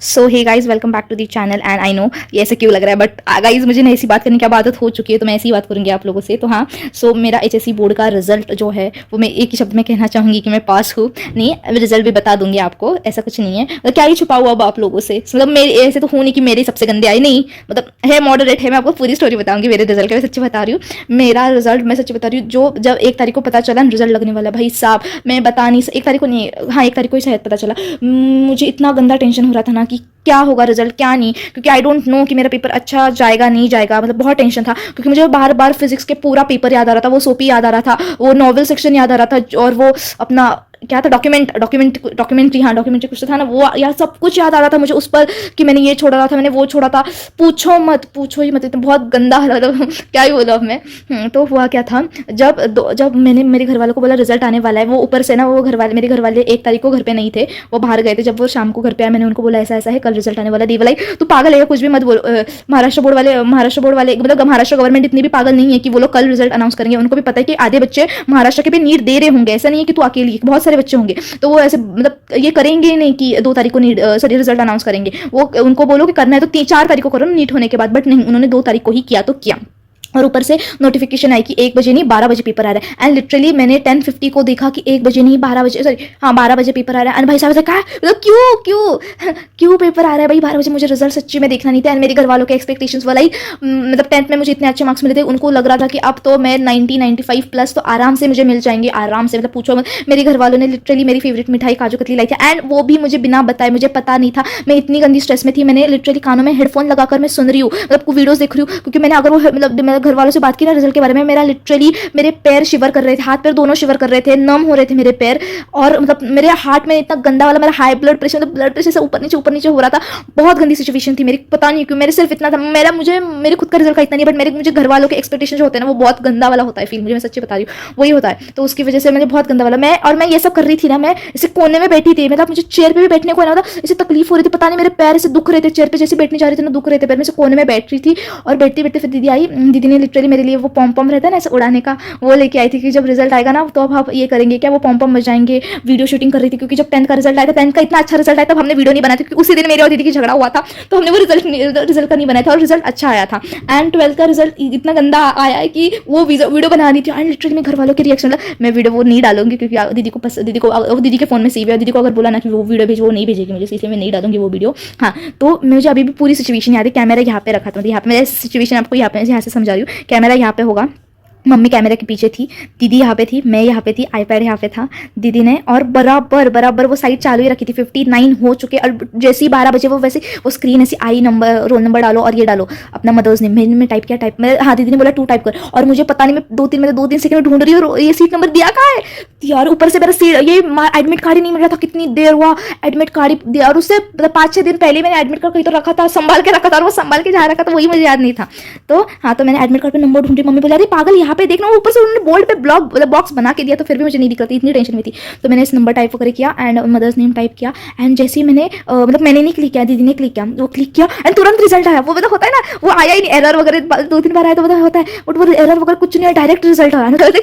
So hey guys welcome back to the channel and I know ये ऐसे क्यों लग रहा है बट गाइज मुझे ऐसी बात करने की अब आदत हो चुकी है तो मैं ऐसी बात करूंगी आप लोगों से। तो हाँ, सो मेरा एचएससी बोर्ड का रिजल्ट जो है वो मैं एक ही शब्द में कहना चाहूंगी कि मैं पास हूँ। नहीं, रिजल्ट भी बता दूंगी आपको, ऐसा कुछ नहीं है। मतलब क्या ही छुपा हुआ अब आप लोगों से, मतलब मेरे ऐसे तो हो नहीं कि मेरे सबसे गंदे आए, नहीं मतलब है मॉडरेट है। मैं आपको पूरी स्टोरी बताऊंगी मेरे रिजल्ट का, मैं सच्ची बता रही हूँ। मेरा रिजल्ट मैं सच्ची बता रही हूँ, जो जब 1 तारीख को पता चला रिजल्ट लगने वाला, भाई साहब मैं बता नहीं, 1 तारीख को नहीं, हाँ 1 तारीख को ही शायद पता चला। मुझे इतना गंदा टेंशन हो रहा था ना कि क्या होगा रिजल्ट क्या नहीं, क्योंकि आई डोंट नो कि मेरा पेपर अच्छा जाएगा नहीं जाएगा। मतलब बहुत टेंशन था क्योंकि मुझे बार बार फिजिक्स के पूरा पेपर याद आ रहा था, वो सोपी याद आ रहा था, वो नॉवल सेक्शन याद आ रहा था, और वो अपना क्या था डॉक्यूमेंट्री, हाँ डॉक्यूमेंट्री कुछ तो था ना, वो यार सब कुछ याद आ रहा था मुझे उस पर कि मैंने ये छोड़ा था, मैंने वो छोड़ा था। पूछो ही मत, तो बहुत गंदा मतलब क्या ही बोला अब मैं। तो हुआ क्या था, जब मैंने मेरे घर वालों को बोला रिजल्ट आने वाला है, वो ऊपर से ना वो मेरे घर वाले 1 तारीख को घर पे नहीं थे, वो बाहर गए थे। जब वो शाम को घर पे आए, मैंने उनको बोला ऐसा ऐसा है, कल रिजल्ट आने वाला। दी वाला तो पागल है, कुछ भी मत बोलो। महाराष्ट्र बोर्ड वाले मतलब महाराष्ट्र गवर्नमेंट इतनी भी पागल नहीं है कि वो लोग कल रिजल्ट अनाउंस करेंगे। उनको भी पता है कि आधे बच्चे महाराष्ट्र के भी नीट दे रहे होंगे, ऐसा नहीं है कि तू अकेली, बहुत सारे बच्चे होंगे। तो वो ऐसे मतलब ये करेंगे नहीं कि 2 तारीख को नीट सॉरी रिजल्ट अनाउंस करेंगे। वो उनको बोलो कि करना है तो 4 तारीख को करो नीट होने के बाद, बट नहीं, उन्होंने 2 तारीख को ही किया तो किया। और ऊपर से नोटिफिकेशन आई कि 1 बजे नहीं 12 बजे पेपर आ रहा है। एंड लिटरली मैंने 10:50 को देखा कि 1 बजे नहीं 12 बजे, सॉरी हाँ 12 बजे पेपर आ रहा है। एंड भाई साहब से कहा मतलब क्यों पेपर आ रहा है भाई 12 बजे, मुझे रिजल्ट सच्ची में देखना नहीं था। एंड मेरे घर वालों के एक्सपेक्टेशंस वाला ही, मतलब 10th में मुझे इतने अच्छे मार्क्स मिले थे, उनको लग रहा था कि अब तो मैं 95 प्लस तो आराम से मुझे मिल जाएंगे, आराम से। मतलब पूछो मत, मेरे घर वालों ने लिटरली मेरी फेवरेट मिठाई काजू कतली लाई थी, एंड वो भी मुझे बिना बताए, मुझे पता नहीं था। मैं इतनी गंदी स्ट्रेस में थी, मैंने लिटरली कानों में हेडफोन लगाकर मैं सुन रही हूँ, मतलब वीडियोस देख रही हूँ, क्योंकि मैंने अगर वो मतलब मेरे घर वालों से बात की ना रिजल्ट के बारे में, मेरा लिटरली मेरे पैर शिवर कर रहे थे, हाथ पैर दोनों शिवर कर रहे थे, नम हो रहे थे मेरे पैर। और मतलब मेरे हार्ट में इतना गंदा वाला मेरा हाई ब्लड प्रेशर, मतलब ब्लड प्रेशर से ऊपर नीचे हो रहा था। बहुत गंदी सिचुएशन थी मेरी, पता नहीं क्यों मेरे सिर्फ इतना था, मेरे खुद का रिजल्ट का इतना नहीं, बट मुझे घर वालों के एक्सपेक्टेशन जो होते हैं ना वो बहुत गंदा वाला होता है फील, मुझे मैं सच्ची बता रही हूँ वही होता है। तो उसकी वजह से मैंने बहुत गंदा वाला मैं ये सब कर रही थी ना, मैं इसे कोने में बैठी थी, मतलब मुझे चेयर पे भी बैठने को ना था, इसे तकलीफ हो रही थी, पता नहीं मेरे पैर से दुख रहे थे, चेयर पे जैसे बैठने जा रही थी ना दुख रहे थे पैर में, से कोने में बैठ रही थी। और बैठते बैठते फिर दीदी आई, दीदी ने लिटरली मेरे लिए वो पॉम रहता है ना ऐसे उड़ाने का, वो लेके आई थी कि जब रिजल्ट आएगा ना तो अब आप ये करेंगे क्या, वो पॉम बजाएंगे। वीडियो शूटिंग कर रही थी क्योंकि जब 10th का रिजल्ट आया था, 10th का इतना अच्छा रिजल्ट आया तब हमने वीडियो नहीं बनाया था, क्योंकि उसी दिन मेरे और दीदी की झगड़ा हुआ था, तो हमने वो रिजल्ट का नहीं बनाया था, और रिजल्ट अच्छा आया था। एंड 12th का रिजल्ट इतना गंदा आया है कि वो वीडियो बना रही थी। एंड लिटरली मेरे घर वालों के रिएक्शन, मैं वीडियो वो नहीं डालूंगी क्योंकि दीदी के फोन में सेव है, दीदी को अगर बोला ना कि वो वीडियो भेज, वो नहीं भेजेगी मुझे, इसलिए मैं नहीं डालूंगी वो वीडियो। हाँ, तो मुझे अभी भी पूरी सिचुएशन याद है। कैमरा यहाँ पे रखा था, यहाँ पे मैं सिचुएशन आपको यहाँ से समझा रही हूँ। कैमरा यहाँ पे होगा, मम्मी कैमरे के पीछे थी, दीदी यहाँ पे थी, मैं यहाँ पे थी, आईपैड यहाँ पे था दीदी ने, और बराबर वो साइड चालू ही रखी थी। 59 हो चुके, और जैसे ही 12 बजे वो वैसे वो स्क्रीन ऐसी आई, नंबर रोल नंबर डालो और ये डालो अपना मदर्स नेम। मैंने टाइप किया, हाँ दीदी ने बोला 2 टाइप कर, और मुझे पता नहीं, मैं 2-3 सेकंड में ढूंढ रही हूँ और ये सीट नंबर दिया कहाँ है यार। ऊपर से मेरा सीट ये एडमिट कार्ड ही नहीं मिल रहा था, कितनी देर हुआ एडमिट कार्ड दिया, और उससे 5-6 दिन पहले मैंने एडमिट कार्ड कहीं तो रखा था, संभाल के रखा था, और वो संभाल के जहाँ रखा था वही मुझे याद नहीं था। तो हाँ, तो मैंने एडमिट कार्ड पे नंबर ढूंढी, मम्मी बोला अरे पागल यहाँ पे देखना, ऊपर से उन्होंने बोर्ड पे बॉक्स बना के दिया, तो फिर भी मुझे नहीं दिख रहा था, इतनी टेंशन में थी। तो मैंने इस नंबर टाइप वगैरह किया एंड मदर्स नेम टाइप किया, एंड जैसे ही मैंने मतलब मैंने नहीं क्लिक किया, दीदी ने क्लिक किया, वो क्लिक किया एंड तुरंत रिजल्ट आया। वो मतलब होता है ना, वो आया ही नहीं, एरर वगैरह 2-3 बार आया तो होता है, बट वो एरर वगैरह कुछ नहीं आया, डायरेक्ट रिजल्ट आया।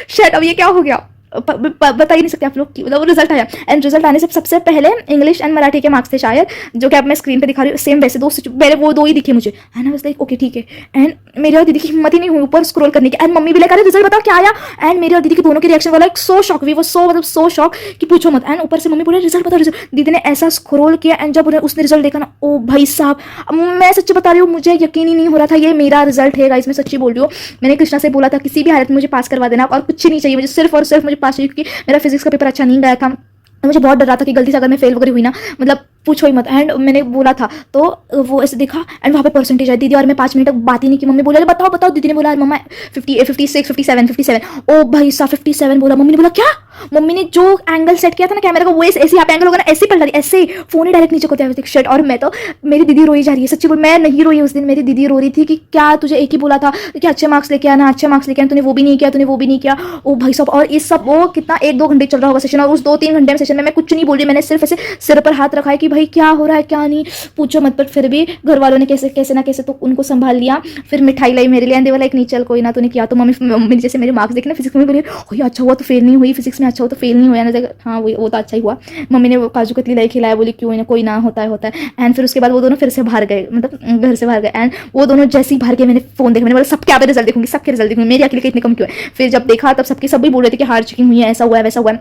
शेट अब ये क्या हो गया, बता ही नहीं सकते आप लोग की, मतलब वो रिजल्ट आया। एंड रिजल्ट आने से सबसे पहले इंग्लिश एंड मराठी के मार्क्स थे शायद, जो कि अब मैं स्क्रीन पे दिखा रही हूँ, सेम वैसे पहले वो 2 ही दिखे मुझे, है ना, बस लाइक ओके ठीक है। एंड मेरी और दीदी की हिम्मत ही नहीं हुई ऊपर स्क्रॉल करने की, एंड मम्मी भी लेकर रिजल्ट बताओ क्या आया। एंड मेरी और दीदी के दोनों के रिएक्शन वाला सो शॉक, वी वो सो शॉक कि पूछो मत। एंड ऊपर से मम्मी बोले रिजल्ट बताओ, रिजल्ट। दीदी ने ऐसा स्क्रॉल किया, एंड जब उसने रिजल्ट देखा ना, ओ भाई साहब, मैं सच्ची बता रही हूँ, मुझे यकीन ही नहीं हो रहा था ये मेरा रिजल्ट है गाइस, मैं सच्ची बोल रही हूँ। मैंने कृष्णा से बोला था किसी भी हालत में मुझे पास करवा देना, और कुछ नहीं चाहिए मुझे, सिर्फ और सिर्फ मुझे पास चाहिए, क्योंकि मेरा फिजिक्स का पेपर अच्छा नहीं गया था, मुझे बहुत डर रहा था कि गलती से अगर मैं फेल वगैरह हुई ना, मतलब पूछो ही मत। एंड मैंने बोला था तो वो ऐसे देखा, एंड वहाँ पे परसेंटेज आई, दीदी और मैं 5 मिनट तक बात ही नहीं की। मम्मी बोला बताओ, दीदी ने बोला मम्मा 58, 56, 57, ओ भाई साहब 57 बोला। मम्मी ने बोला क्या, मम्मी ने जो एंगल सेट किया था ना कैमरा का, वो ऐसे यहाँ पे एंगल होगा ना, ऐसे पलटा रही, ऐसे फोन ही डायरेक्ट नीचे को दिया शर्ट। और मैं तो, मेरी दीदी रोई जा रही है, सच्ची बोल मैं नहीं रोई उस दिन, मेरी दीदी रो रही थी कि क्या तुझे एक ही बोला था कि अच्छे मार्क्स लेके आना, तूने वो भी नहीं किया, ओ भाई साहब। और इस सब वो कितना 1-2 घंटे चल रहा होगा सेशन, और उस 2-3 घंटे में सेशन में मैं कुछ नहीं बोल रही, मैंने सिर्फ ऐसे सिर पर हाथ रखा है कि भाई क्या हो रहा है क्या नहीं, पूछो मत। पर फिर भी घर वालों ने कैसे कैसे ना कैसे तो उनको संभाल लिया। फिर मिठाई लाई मेरे लिए एंड दे वर लाइक नहीं चल कोई ना, तूने किया तो। मम्मी जैसे मेरे मार्क्स देखे ना फिजिक्स में, बोली अच्छा हुआ तो फेल नहीं हुई, फिजिक्स में अच्छा हुआ तो फेल नहीं हुआ ना। हाँ वो तो अच्छा ही हुआ। मम्मी ने वो काजू कतली लाई खिलाया, बोली क्यों ना, कोई ना, होता है। एंड फिर उसके बाद वो दोनों फिर से बाहर गए, मतलब घर से बाहर गए। एंड वो दोनों जैसे ही बाहर गए, मैंने फोन देखा, मैंने बोला सबके आप रिजल्ट देखूंगी, सबके रिजल्ट देखूंगी, मेरी अकेले के इतने कम क्यों है। फिर जब देखा तब सभी बोल रहे थे कि हार चुकी हुई है, ऐसा हुआ है वैसा हुआ है।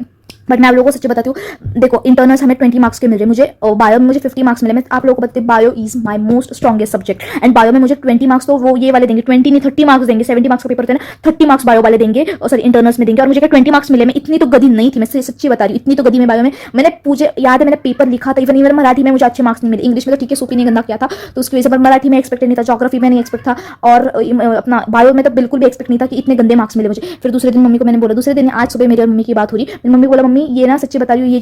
बट मैं आप लोगों को सच्ची बताती हूँ, देखो इंटरनल्स हमें 20 मार्क्स के मिल रहे हैं, मुझे बायो में मुझे 50 मार्क्स मिले। मैं आप लोगों को बताती हूँ, bio is my most strongest subject and bio में मुझे 20 मार्क्स तो वो ये वाले देंगे, 20 नहीं 30 मार्क्स देंगे। 70 मार्क्स का पेपर होता है ना, 30 मार्क्स बायो वाले देंगे, और सॉरी इंटरनल्स में देंगे। और मुझे 20 मार्क्स मिले। मैं इतनी तो गधी नहीं थी, मैं सच्ची बता रही हूँ, इतनी तो गधी में बायो में। मैंने पूछे याद है, मैंने पेपर लिखा था, इवन मराठी में मुझे अच्छे मार्क्स नहीं मिले। इंग्लिश में तो ठीक है, सूपी नहीं गंदा किया था तो उसकी वजह से, पर मराठी में एक्सपेक्टेड नहीं था, ज्योग्राफी में नहीं एक्सपेक्ट था, और अपना बायो में तो बिल्कुल भी एक्सपेक्ट नहीं था कि इतने गंदे मार्क्स मिले मुझे। फिर दूसरे दिन मम्मी को मैंने बोला, दूसरे दिन आज सुबह मेरी और मम्मी की बात हो रही, मेरी मम्मी बोला मम्मी ये ना सच्ची बता रही हूँ, ये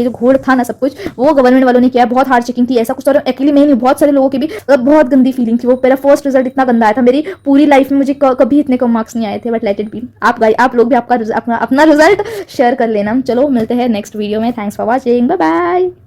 जो घोड़ था ना सब कुछ, वो गवर्नमेंट वालों ने किया, बहुत हार्ड चेकिंग थी ऐसा कुछ। और एक्चुअली मैं नहीं, बहुत सारे लोगों की भी बहुत गंदी फीलिंग थी। वो मेरा फर्स्ट रिजल्ट इतना गंदा आया था, मेरी पूरी लाइफ में मुझे कभी इतने कम मार्क्स नहीं आए थे। बट लेट इट बी, आप लोग भी अपना रिजल्ट शेयर कर लेना। चलो मिलते हैं नेक्स्ट वीडियो में। Thanks for watching, bye bye.